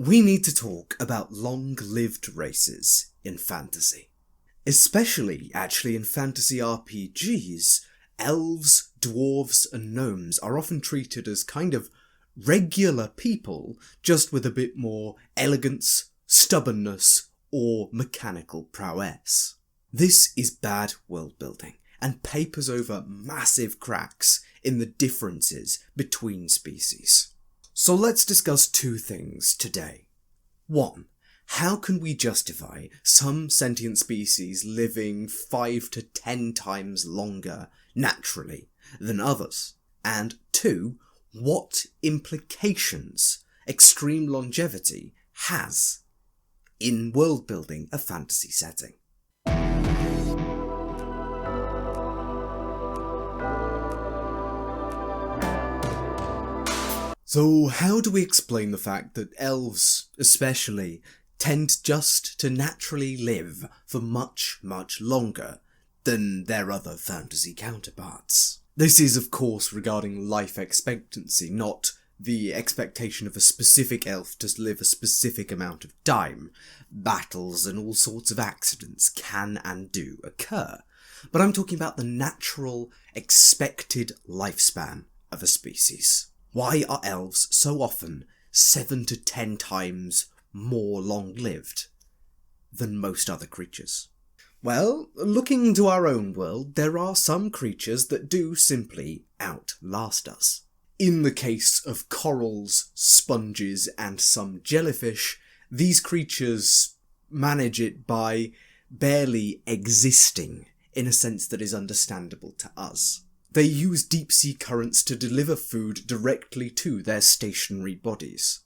We need to talk about long-lived races in fantasy. Especially, actually, in fantasy RPGs, elves, dwarves, and gnomes are often treated as kind of regular people, just with a bit more elegance, stubbornness, or mechanical prowess. This is bad world building, and papers over massive cracks in the differences between species. So let's discuss two things today. 1. How can we justify some sentient species living 5 to 10 times longer naturally than others? And 2. What implications extreme longevity has in world building a fantasy setting? So how do we explain the fact that elves, especially, tend just to naturally live for much, much longer than their other fantasy counterparts? This is, of course, regarding life expectancy, not the expectation of a specific elf to live a specific amount of time. Battles and all sorts of accidents can and do occur. But I'm talking about the natural, expected lifespan of a species. Why are elves so often 7 to 10 times more long-lived than most other creatures? Well, looking to our own world, there are some creatures that do simply outlast us. In the case of corals, sponges, and some jellyfish, these creatures manage it by barely existing in a sense that is understandable to us. They use deep-sea currents to deliver food directly to their stationary bodies.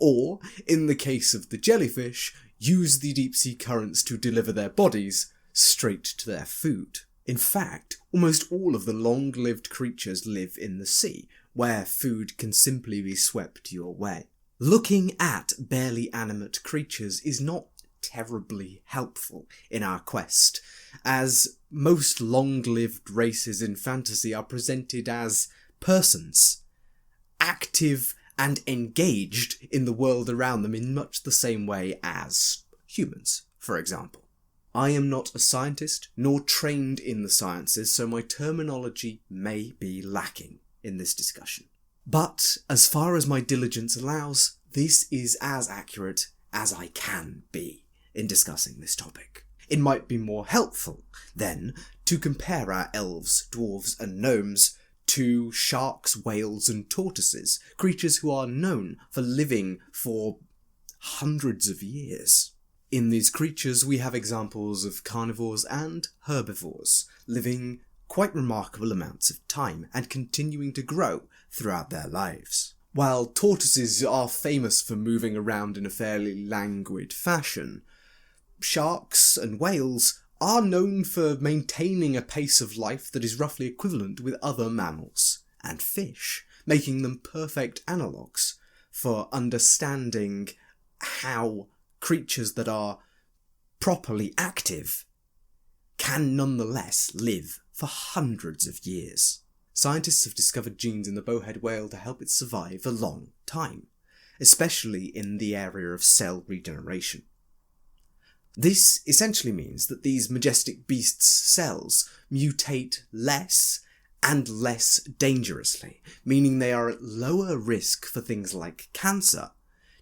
Or, in the case of the jellyfish, use the deep-sea currents to deliver their bodies straight to their food. In fact, almost all of the long-lived creatures live in the sea, where food can simply be swept your way. Looking at barely animate creatures is not terribly helpful in our quest, as most long-lived races in fantasy are presented as persons, active and engaged in the world around them in much the same way as humans, for example. I am not a scientist, nor trained in the sciences, so my terminology may be lacking in this discussion. But, as far as my diligence allows, this is as accurate as I can be in discussing this topic. It might be more helpful, then, to compare our elves, dwarves, and gnomes to sharks, whales, and tortoises, creatures who are known for living for hundreds of years. In these creatures, we have examples of carnivores and herbivores living quite remarkable amounts of time and continuing to grow throughout their lives. While tortoises are famous for moving around in a fairly languid fashion, sharks and whales are known for maintaining a pace of life that is roughly equivalent with other mammals and fish, making them perfect analogues for understanding how creatures that are properly active can nonetheless live for hundreds of years. Scientists have discovered genes in the bowhead whale to help it survive a long time, especially in the area of cell regeneration. This essentially means that these majestic beasts' cells mutate less and less dangerously, meaning they are at lower risk for things like cancer,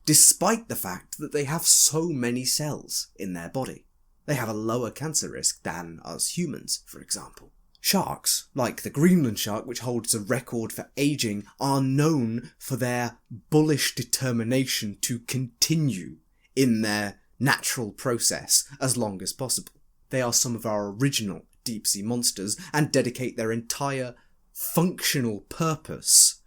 despite the fact that they have so many cells in their body. They have a lower cancer risk than us humans, for example. Sharks, like the Greenland shark, which holds a record for aging, are known for their bullish determination to continue in their natural process as long as possible. They are some of our original deep-sea monsters and dedicate their entire functional purpose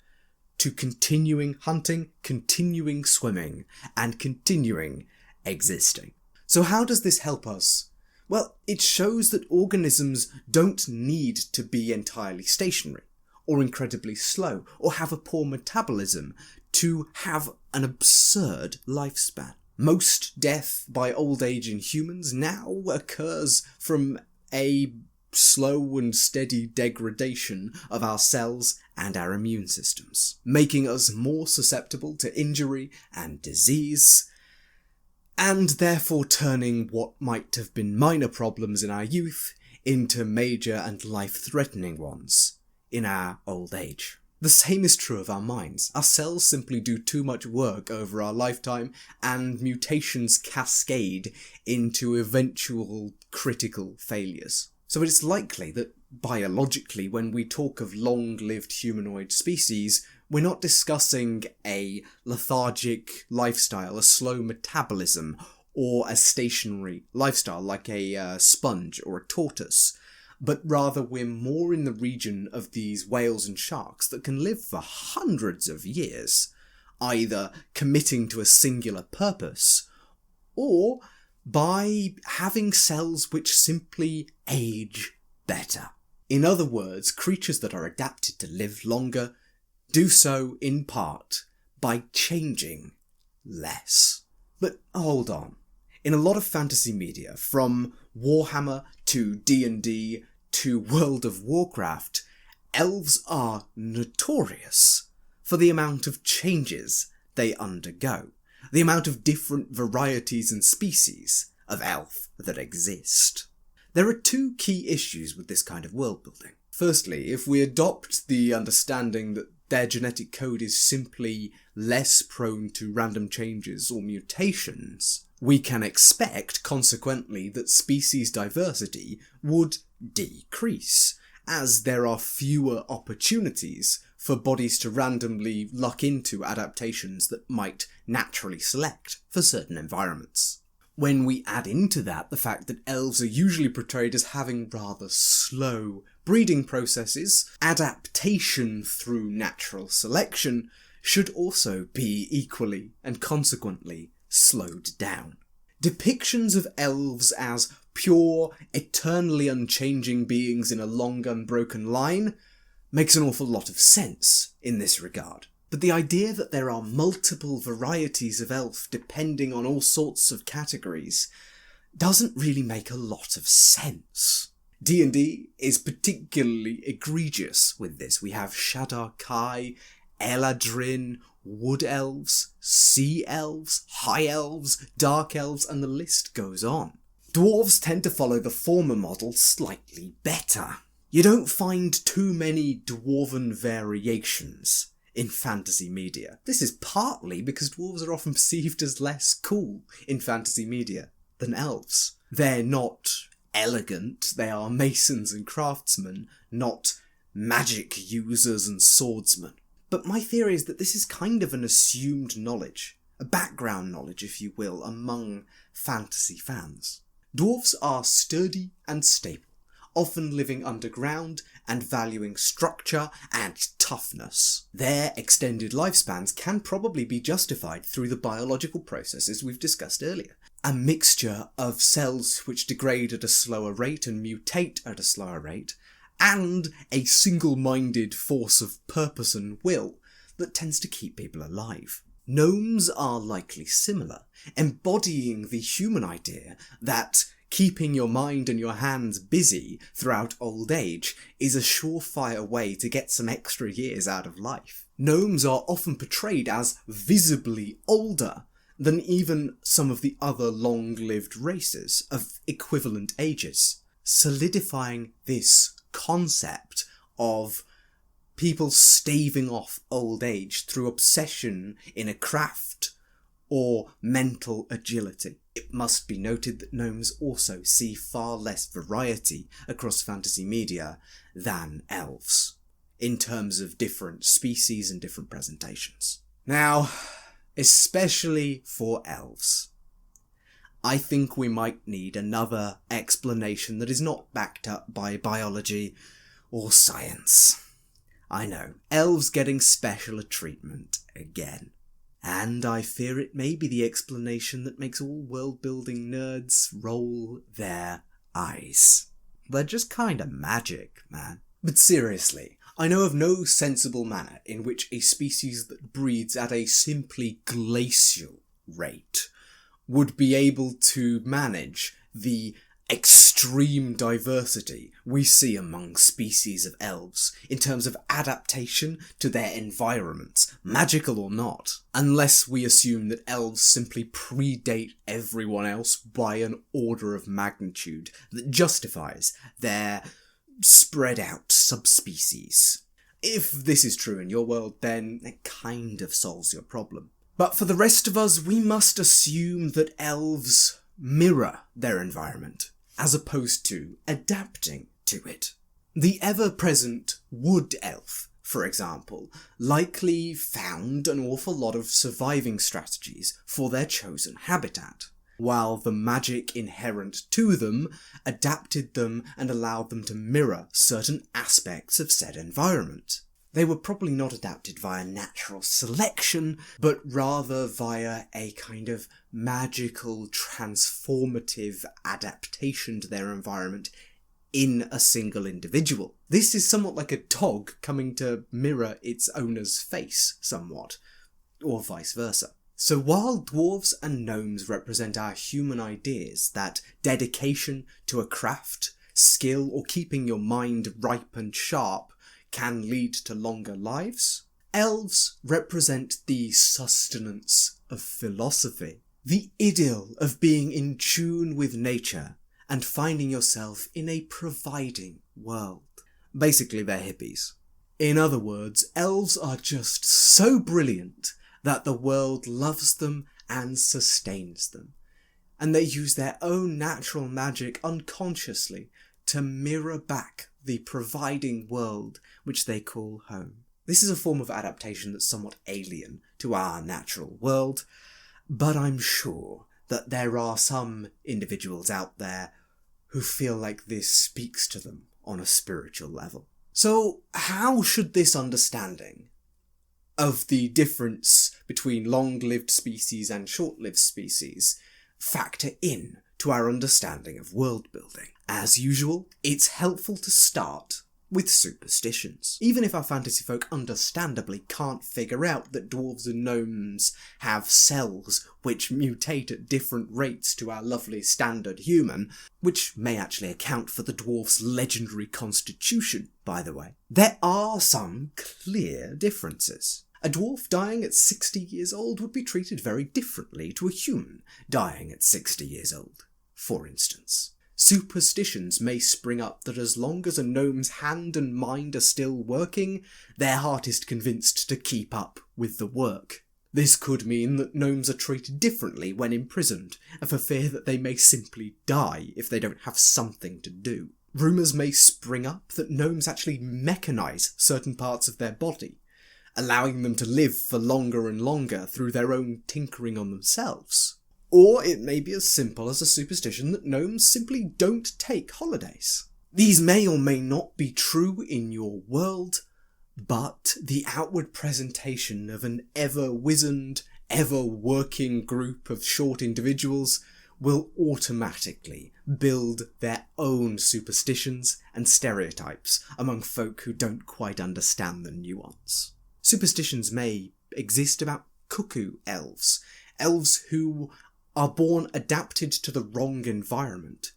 to continuing hunting, continuing swimming, and continuing existing. So how does this help us? Well, it shows that organisms don't need to be entirely stationary, or incredibly slow, or have a poor metabolism to have an absurd lifespan. Most death by old age in humans now occurs from a slow and steady degradation of our cells and our immune systems, making us more susceptible to injury and disease, and therefore turning what might have been minor problems in our youth into major and life-threatening ones in our old age. The same is true of our minds. Our cells simply do too much work over our lifetime, and mutations cascade into eventual critical failures. So it is likely that biologically, when we talk of long-lived humanoid species, we're not discussing a lethargic lifestyle, a slow metabolism, or a stationary lifestyle like a sponge or a tortoise, but rather we're more in the region of these whales and sharks that can live for hundreds of years, either committing to a singular purpose, or by having cells which simply age better. In other words, creatures that are adapted to live longer do so in part by changing less. But hold on. In a lot of fantasy media, from Warhammer to D&D to World of Warcraft, elves are notorious for the amount of changes they undergo, the amount of different varieties and species of elf that exist. There are two key issues with this kind of world building. Firstly, if we adopt the understanding that their genetic code is simply less prone to random changes or mutations, we can expect, consequently, that species diversity would decrease, as there are fewer opportunities for bodies to randomly luck into adaptations that might naturally select for certain environments. When we add into that the fact that elves are usually portrayed as having rather slow breeding processes, adaptation through natural selection should also be equally and consequently slowed down. Depictions of elves as pure, eternally unchanging beings in a long unbroken line makes an awful lot of sense in this regard. But the idea that there are multiple varieties of elf depending on all sorts of categories doesn't really make a lot of sense. D&D is particularly egregious with this. We have Shadar Kai, Eladrin, wood elves, sea elves, high elves, dark elves, and the list goes on. Dwarves tend to follow the former model slightly better. You don't find too many dwarven variations in fantasy media. This is partly because dwarves are often perceived as less cool in fantasy media than elves. They're not elegant, they are masons and craftsmen, not magic users and swordsmen. But my theory is that this is kind of an assumed knowledge, a background knowledge, if you will, among fantasy fans. Dwarves are sturdy and stable, often living underground and valuing structure and toughness. Their extended lifespans can probably be justified through the biological processes we've discussed earlier. A mixture of cells which degrade at a slower rate and mutate at a slower rate, and a single-minded force of purpose and will that tends to keep people alive. Gnomes are likely similar, embodying the human idea that keeping your mind and your hands busy throughout old age is a surefire way to get some extra years out of life. Gnomes are often portrayed as visibly older than even some of the other long-lived races of equivalent ages, solidifying this concept of people staving off old age through obsession in a craft or mental agility. It must be noted that gnomes also see far less variety across fantasy media than elves, in terms of different species and different presentations. Now, especially for elves, I think we might need another explanation that is not backed up by biology or science. I know, elves getting special treatment again. And I fear it may be the explanation that makes all world-building nerds roll their eyes. They're just kinda magic, man. But seriously, I know of no sensible manner in which a species that breeds at a simply glacial rate would be able to manage the extreme diversity we see among species of elves in terms of adaptation to their environments, magical or not, unless we assume that elves simply predate everyone else by an order of magnitude that justifies their spread out subspecies. If this is true in your world, then it kind of solves your problem. But for the rest of us, we must assume that elves mirror their environment, as opposed to adapting to it. The ever-present wood elf, for example, likely found an awful lot of surviving strategies for their chosen habitat, while the magic inherent to them adapted them and allowed them to mirror certain aspects of said environment. They were probably not adapted via natural selection, but rather via a kind of magical, transformative adaptation to their environment in a single individual. This is somewhat like a dog coming to mirror its owner's face somewhat, or vice versa. So while dwarves and gnomes represent our human ideas that dedication to a craft, skill, or keeping your mind ripe and sharp can lead to longer lives, elves represent the sustenance of philosophy, the idyll of being in tune with nature and finding yourself in a providing world. Basically, they're hippies. In other words, elves are just so brilliant that the world loves them and sustains them, and they use their own natural magic unconsciously to mirror back the providing world which they call home. This is a form of adaptation that's somewhat alien to our natural world, but I'm sure that there are some individuals out there who feel like this speaks to them on a spiritual level. So how should this understanding of the difference between long-lived species and short-lived species factor in to our understanding of world building? As usual, it's helpful to start with superstitions. Even if our fantasy folk understandably can't figure out that dwarves and gnomes have cells which mutate at different rates to our lovely standard human, which may actually account for the dwarf's legendary constitution, by the way, there are some clear differences. A dwarf dying at 60 years old would be treated very differently to a human dying at 60 years old, for instance. Superstitions may spring up that as long as a gnome's hand and mind are still working, their heart is convinced to keep up with the work. This could mean that gnomes are treated differently when imprisoned, and for fear that they may simply die if they don't have something to do. Rumours may spring up that gnomes actually mechanise certain parts of their body, allowing them to live for longer and longer through their own tinkering on themselves. Or it may be as simple as a superstition that gnomes simply don't take holidays. These may or may not be true in your world, but the outward presentation of an ever-wizened, ever-working group of short individuals will automatically build their own superstitions and stereotypes among folk who don't quite understand the nuance. Superstitions may exist about cuckoo elves, elves who are born adapted to the wrong environment,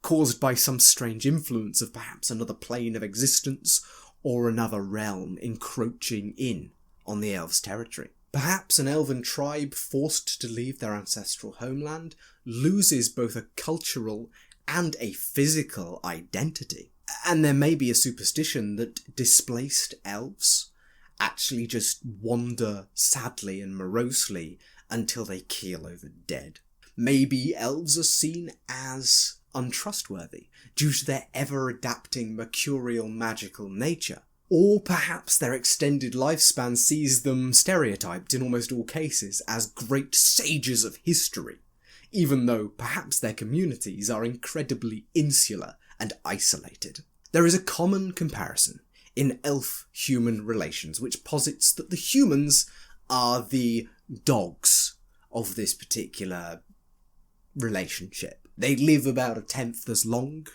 caused by some strange influence of perhaps another plane of existence or another realm encroaching in on the elves' territory. Perhaps an elven tribe forced to leave their ancestral homeland loses both a cultural and a physical identity. And there may be a superstition that displaced elves actually just wander sadly and morosely until they keel over dead. Maybe elves are seen as untrustworthy due to their ever-adapting mercurial magical nature. Or perhaps their extended lifespan sees them stereotyped in almost all cases as great sages of history, even though perhaps their communities are incredibly insular and isolated. There is a common comparison in elf-human relations which posits that the humans are the dogs of this particular relationship. They live about 1/10 as long,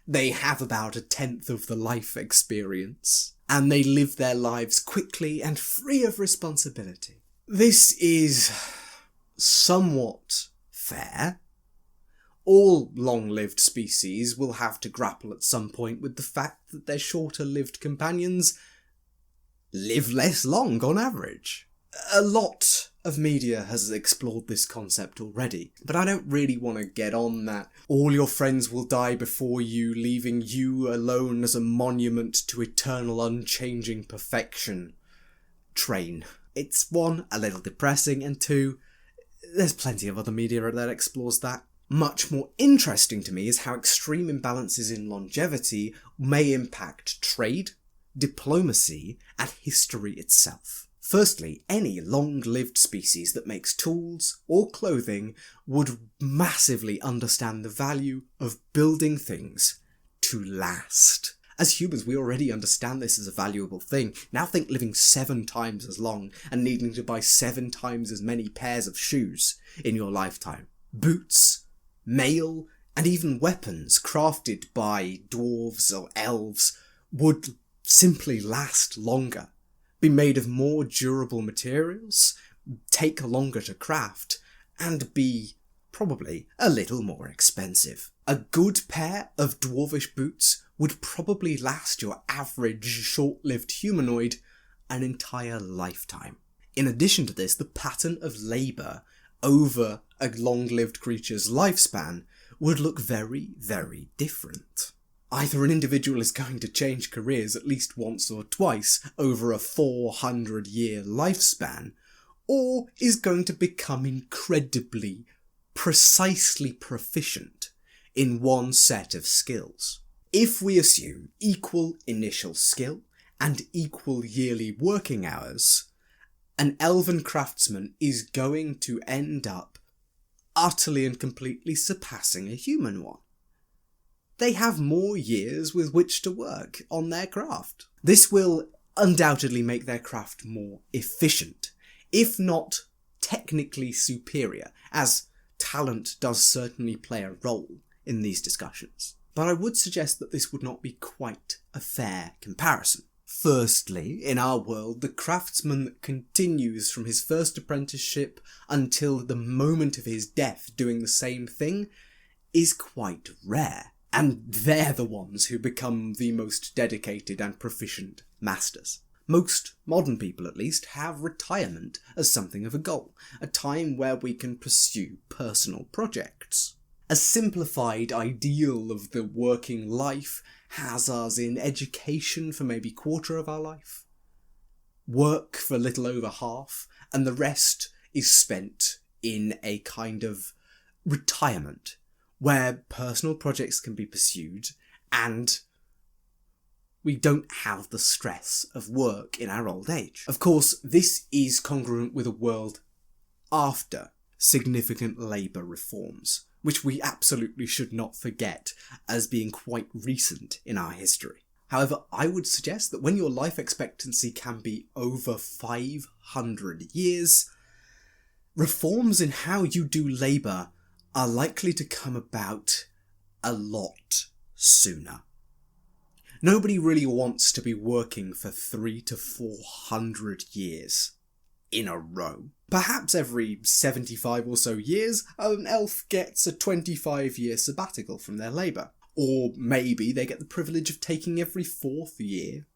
they have about 1/10 of the life experience, and they live their lives quickly and free of responsibility. This is somewhat fair, All long-lived species will have to grapple at some point with the fact that their shorter-lived companions live less long on average. A lot of media has explored this concept already, but I don't really want to get on that all your friends will die before you, leaving you alone as a monument to eternal unchanging perfection train. It's one, a little depressing, and two, there's plenty of other media that explores that. Much more interesting to me is how extreme imbalances in longevity may impact trade, diplomacy, and history itself. Firstly, any long-lived species that makes tools or clothing would massively understand the value of building things to last. As humans, we already understand this as a valuable thing. Now think living 7 times as long and needing to buy 7 times as many pairs of shoes in your lifetime. Boots, mail, and even weapons crafted by dwarves or elves would simply last longer, be made of more durable materials, take longer to craft, and be probably a little more expensive. A good pair of dwarvish boots would probably last your average short-lived humanoid an entire lifetime. In addition to this, the pattern of labour over a long-lived creature's lifespan would look very, very different. Either an individual is going to change careers at least once or twice over a 400-year lifespan, or is going to become incredibly, precisely proficient in one set of skills. If we assume equal initial skill and equal yearly working hours, an elven craftsman is going to end up utterly and completely surpassing a human one. They have more years with which to work on their craft. This will undoubtedly make their craft more efficient, if not technically superior, as talent does certainly play a role in these discussions. But I would suggest that this would not be quite a fair comparison. Firstly, in our world, the craftsman that continues from his first apprenticeship until the moment of his death doing the same thing is quite rare, and they're the ones who become the most dedicated and proficient masters. Most modern people, at least, have retirement as something of a goal, a time where we can pursue personal projects. A simplified ideal of the working life has us in education for maybe a quarter of our life, work for a little over half, and the rest is spent in a kind of retirement where personal projects can be pursued and we don't have the stress of work in our old age. Of course, this is congruent with a world after significant labour reforms, which we absolutely should not forget as being quite recent in our history. However, I would suggest that when your life expectancy can be over 500 years, reforms in how you do labour are likely to come about a lot sooner. Nobody really wants to be working for 300 to 400 years in a row. Perhaps every 75 or so years, an elf gets a 25-year sabbatical from their labour. Or maybe they get the privilege of taking every 4th year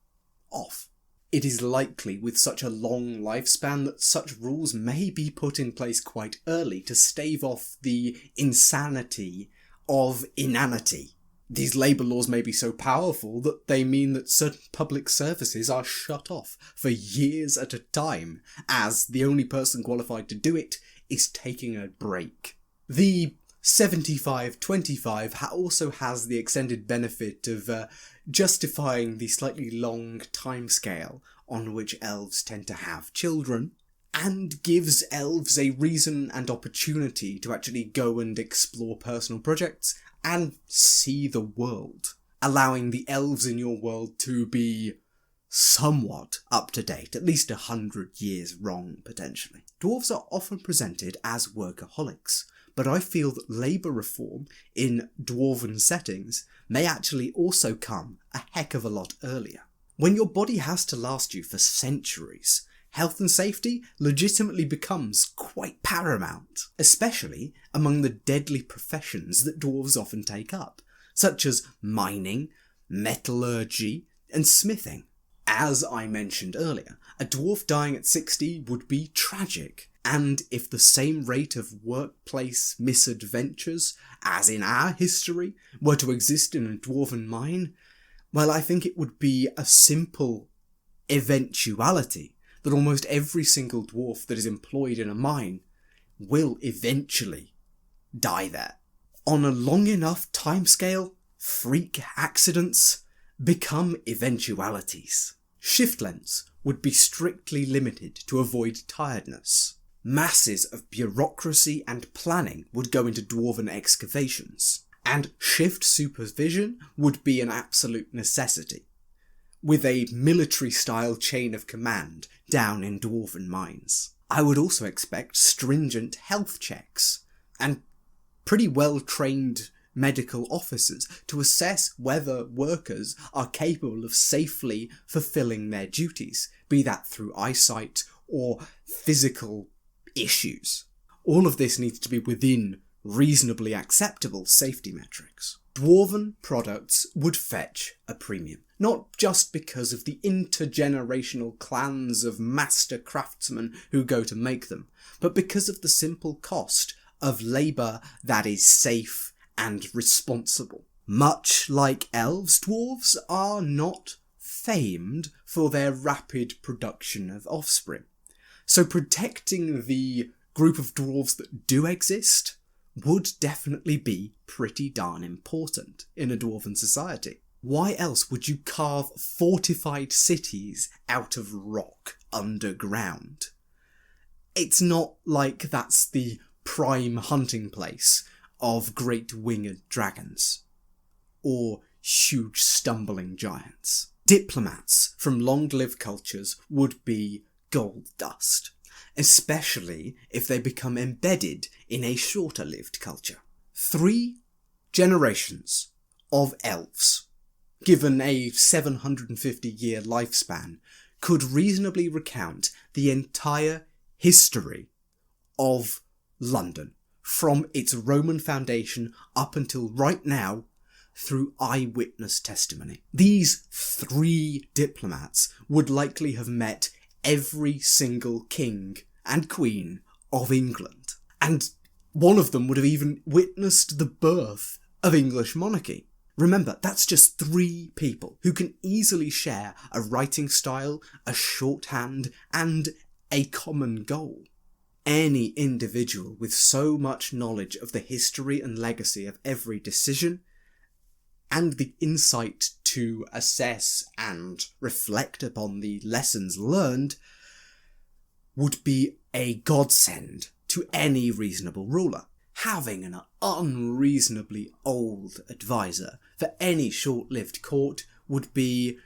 off. It is likely with such a long lifespan that such rules may be put in place quite early to stave off the insanity of inanity. These labour laws may be so powerful that they mean that certain public services are shut off for years at a time, as the only person qualified to do it is taking a break. The 75-25 also has the extended benefit of justifying the slightly long timescale on which elves tend to have children, and gives elves a reason and opportunity to actually go and explore personal projects and see the world, allowing the elves in your world to be somewhat up to date, at least 100 years wrong, potentially. Dwarves are often presented as workaholics, but I feel that labour reform in dwarven settings may actually also come a heck of a lot earlier. When your body has to last you for centuries, health and safety legitimately becomes quite paramount, especially among the deadly professions that dwarves often take up, such as mining, metallurgy, and smithing. As I mentioned earlier, a dwarf dying at 60 would be tragic, and if the same rate of workplace misadventures as in our history were to exist in a dwarven mine, well, I think it would be a simple eventuality that almost every single dwarf that is employed in a mine will eventually die there. On a long enough timescale, freak accidents become eventualities. Shift lengths would be strictly limited to avoid tiredness. Masses of bureaucracy and planning would go into dwarven excavations, and shift supervision would be an absolute necessity, with a military-style chain of command down in dwarven mines. I would also expect stringent health checks, and pretty well-trained medical officers to assess whether workers are capable of safely fulfilling their duties, be that through eyesight or physical issues. All of this needs to be within reasonably acceptable safety metrics. Dwarven products would fetch a premium, not just because of the intergenerational clans of master craftsmen who go to make them, but because of the simple cost of labour that is safe and responsible. Much like elves, dwarves are not famed for their rapid production of offspring. So protecting the group of dwarves that do exist would definitely be pretty darn important in a dwarven society. Why else would you carve fortified cities out of rock underground? It's not like that's the prime hunting place of great winged dragons, or huge stumbling giants. Diplomats from long-lived cultures would be gold dust, especially if they become embedded in a shorter-lived culture. 3 generations of elves, given a 750-year lifespan, could reasonably recount the entire history of London, from its Roman foundation up until right now, through eyewitness testimony. These 3 diplomats would likely have met every single king and queen of England, and one of them would have even witnessed the birth of English monarchy. Remember, that's just 3 people who can easily share a writing style, a shorthand, and a common goal. Any individual with so much knowledge of the history and legacy of every decision, and the insight to assess and reflect upon the lessons learned, would be a godsend to any reasonable ruler. Having an unreasonably old advisor for any short-lived court would be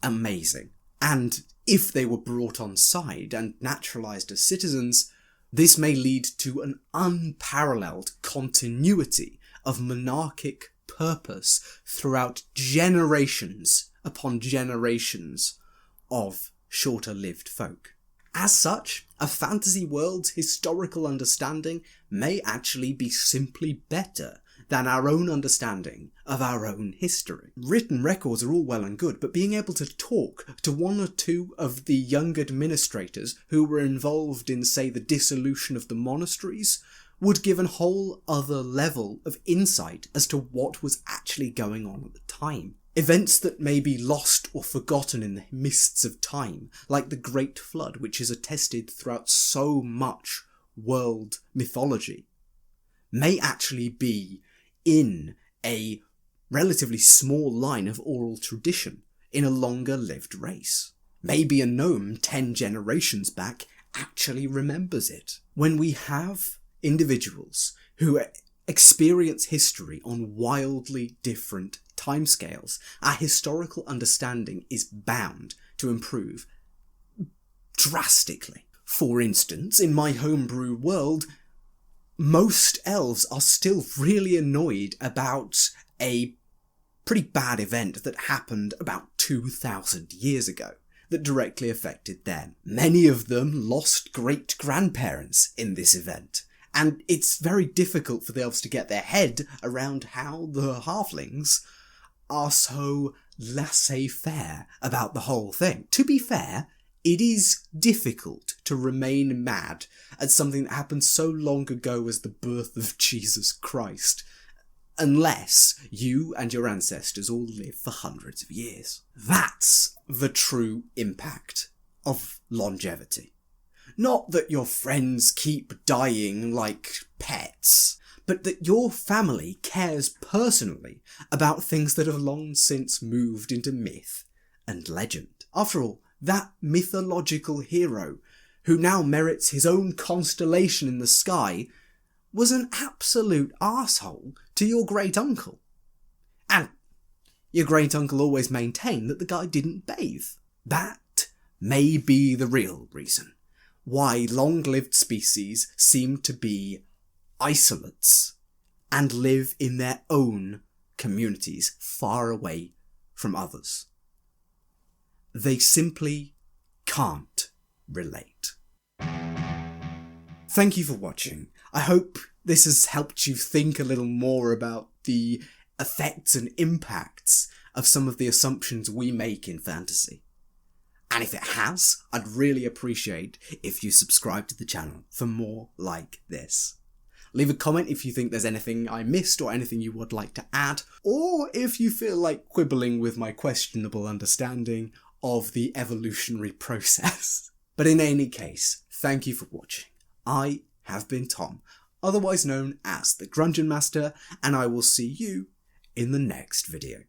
amazing. And if they were brought on side and naturalised as citizens, this may lead to an unparalleled continuity of monarchic purpose throughout generations upon generations of shorter-lived folk. As such, a fantasy world's historical understanding may actually be simply better than our own understanding of our own history. Written records are all well and good, but being able to talk to 1 or 2 of the young administrators who were involved in, say, the dissolution of the monasteries would give a whole other level of insight as to what was actually going on at the time. Events that may be lost or forgotten in the mists of time, like the Great Flood, which is attested throughout so much world mythology, may actually be in a relatively small line of oral tradition in a longer-lived race. Maybe a gnome 10 generations back actually remembers it. When we have individuals who experience history on wildly different timescales, our historical understanding is bound to improve drastically. For instance, in my homebrew world, most elves are still really annoyed about a pretty bad event that happened about 2,000 years ago. that directly affected them. Many of them lost great-grandparents in this event, and it's very difficult for the elves to get their head around how the halflings are so laissez-faire about the whole thing. To be fair, it is difficult to remain mad at something that happened so long ago as the birth of Jesus Christ, unless you and your ancestors all live for hundreds of years. That's the true impact of longevity. Not that your friends keep dying like pets, but that your family cares personally about things that have long since moved into myth and legend. After all, that mythological hero, who now merits his own constellation in the sky, was an absolute arsehole to your great-uncle. And your great-uncle always maintained that the guy didn't bathe. That may be the real reason why long-lived species seem to be isolates and live in their own communities far away from others. They simply can't relate. Thank you for watching. I hope this has helped you think a little more about the effects and impacts of some of the assumptions we make in fantasy. And if it has, I'd really appreciate if you subscribe to the channel for more like this. Leave a comment if you think there's anything I missed or anything you would like to add, or if you feel like quibbling with my questionable understanding of the evolutionary process. But in any case, thank you for watching. I have been Tom, otherwise known as the Grungeon Master, and I will see you in the next video.